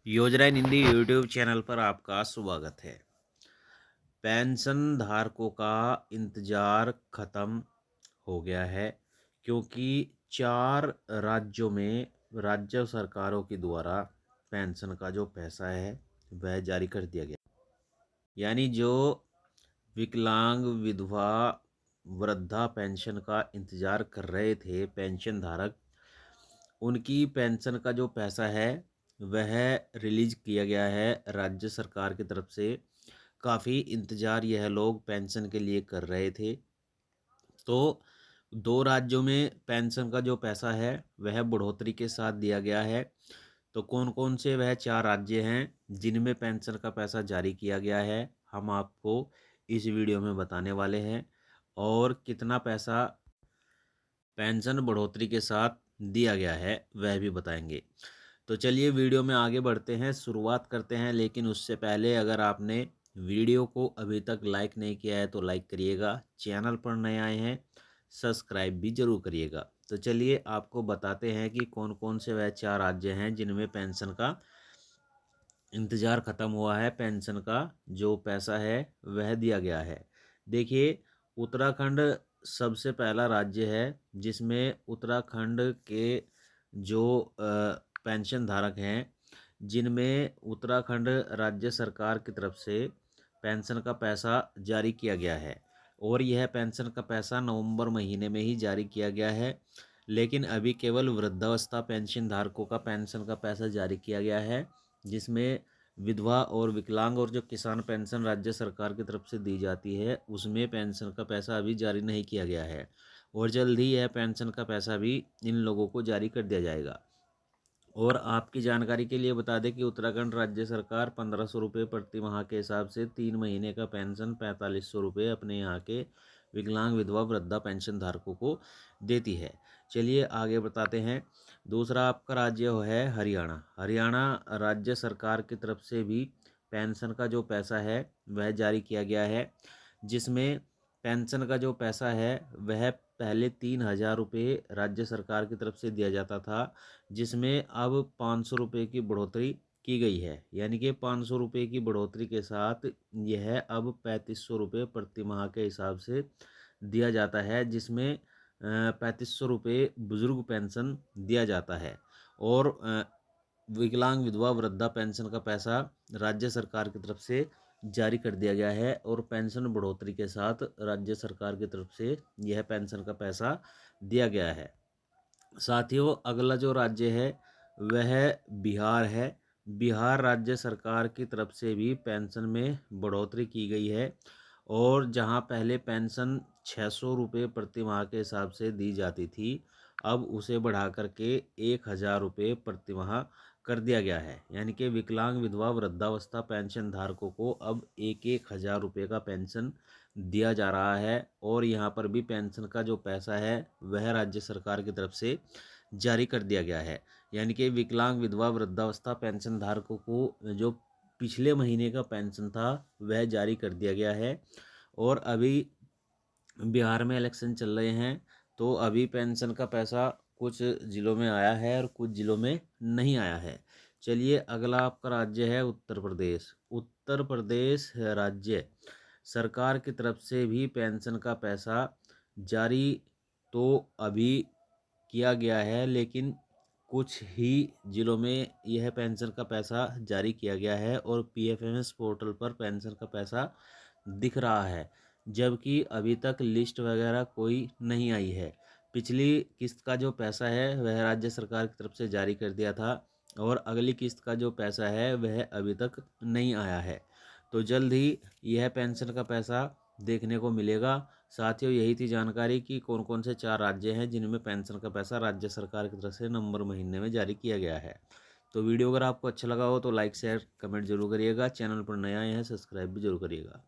योजना इन Hindi YouTube channel पर आपका स्वागत है। पेंशन धारकों का इंतज़ार ख़त्म हो गया है क्योंकि 4 राज्यों में राज्य सरकारों के द्वारा पेंशन का जो पैसा है वह जारी कर दिया गया। यानी जो विकलांग, विधवा, वृद्धा पेंशन का इंतज़ार कर रहे थे पेंशन धारक, उनकी पेंशन का जो पैसा है वह रिलीज़ किया गया है राज्य सरकार की तरफ से। काफ़ी इंतज़ार यह लोग पेंशन के लिए कर रहे थे। तो 2 राज्यों में पेंशन का जो पैसा है वह बढ़ोतरी के साथ दिया गया है। तो कौन-कौन से वह 4 राज्य हैं जिनमें पेंशन का पैसा जारी किया गया है, हम आपको इस वीडियो में बताने वाले हैं। और कितना पैसा पेंशन बढ़ोतरी के साथ दिया गया है वह भी बताएंगे। तो चलिए वीडियो में आगे बढ़ते हैं, शुरुआत करते हैं। लेकिन उससे पहले अगर आपने वीडियो को अभी तक लाइक नहीं किया है तो लाइक करिएगा, चैनल पर नए आए हैं सब्सक्राइब भी जरूर करिएगा। तो चलिए आपको बताते हैं कि कौन कौन से वह 4 राज्य हैं जिनमें पेंशन का इंतज़ार ख़त्म हुआ है, पेंशन का जो पैसा है वह दिया गया है। देखिए, उत्तराखंड सबसे पहला राज्य है जिसमें उत्तराखंड के जो पेंशन धारक हैं, जिनमें उत्तराखंड राज्य सरकार की तरफ से पेंशन का पैसा जारी किया गया है। और यह पेंशन का पैसा नवंबर महीने में ही जारी किया गया है। लेकिन अभी केवल वृद्धावस्था पेंशन धारकों का पेंशन का पैसा जारी किया गया है, जिसमें विधवा और विकलांग और जो किसान पेंशन राज्य सरकार की तरफ से दी जाती है उसमें पेंशन का पैसा अभी जारी नहीं किया गया है। और जल्द ही यह पेंशन का पैसा भी इन लोगों को जारी कर दिया जाएगा। और आपकी जानकारी के लिए बता दें कि उत्तराखंड राज्य सरकार 1500 रुपये प्रति माह के हिसाब से 3 महीने का पेंशन 4500 रुपये अपने यहाँ के विकलांग, विधवा, वृद्धा पेंशन धारकों को देती है। चलिए आगे बताते हैं। दूसरा आपका राज्य है हरियाणा। हरियाणा राज्य सरकार की तरफ से भी पेंशन का जो पैसा है वह जारी किया गया है, जिसमें पेंशन का जो पैसा है वह पहले 3000 रुपये राज्य सरकार की तरफ से दिया जाता था, जिसमें अब 500 रुपये की बढ़ोतरी की गई है। यानी कि 500 रुपये की बढ़ोतरी के साथ यह अब 3500 रुपये प्रति माह के हिसाब से दिया जाता है, जिसमें 3500 रुपये बुजुर्ग पेंशन दिया जाता है। और विकलांग, विधवा, वृद्धा पेंशन का पैसा राज्य सरकार की तरफ से जारी कर दिया गया है। और पेंशन बढ़ोतरी के साथ राज्य सरकार की तरफ से यह पेंशन का पैसा दिया गया है। साथियों, अगला जो राज्य है वह बिहार है। बिहार राज्य सरकार की तरफ से भी पेंशन में बढ़ोतरी की गई है। और जहां पहले पेंशन 600 रुपये प्रति माह के हिसाब से दी जाती थी, अब उसे बढ़ा करके 1000 रुपये प्रति माह कर दिया गया है। यानी कि विकलांग, विधवा, वृद्धावस्था पेंशन धारकों को अब 1000 रुपये का पेंशन दिया जा रहा है। और यहाँ पर भी पेंशन का जो पैसा है वह राज्य सरकार की तरफ से जारी कर दिया गया है। यानी कि विकलांग, विधवा, वृद्धावस्था पेंशन धारकों को जो पिछले महीने का पेंशन था वह जारी कर दिया गया है। और अभी बिहार में इलेक्शन चल रहे हैं, तो अभी पेंशन का पैसा कुछ ज़िलों में आया है और कुछ ज़िलों में नहीं आया है। चलिए अगला आपका राज्य है उत्तर प्रदेश। उत्तर प्रदेश राज्य सरकार की तरफ से भी पेंशन का पैसा जारी तो अभी किया गया है, लेकिन कुछ ही ज़िलों में यह पेंशन का पैसा जारी किया गया है। और पीएफएमएस पोर्टल पर पेंशन का पैसा दिख रहा है, जबकि अभी तक लिस्ट वगैरह कोई नहीं आई है। पिछली किस्त का जो पैसा है वह राज्य सरकार की तरफ से जारी कर दिया था, और अगली किस्त का जो पैसा है वह अभी तक नहीं आया है। तो जल्द ही यह पेंशन का पैसा देखने को मिलेगा। साथियों, यही थी जानकारी कि कौन कौन से 4 राज्य हैं जिनमें पेंशन का पैसा राज्य सरकार की तरफ से नवंबर महीने में जारी किया गया है। तो वीडियो अगर आपको अच्छा लगा हो तो लाइक, शेयर, कमेंट जरूर करिएगा। चैनल पर नए आए हैं सब्सक्राइब भी जरूर करिएगा।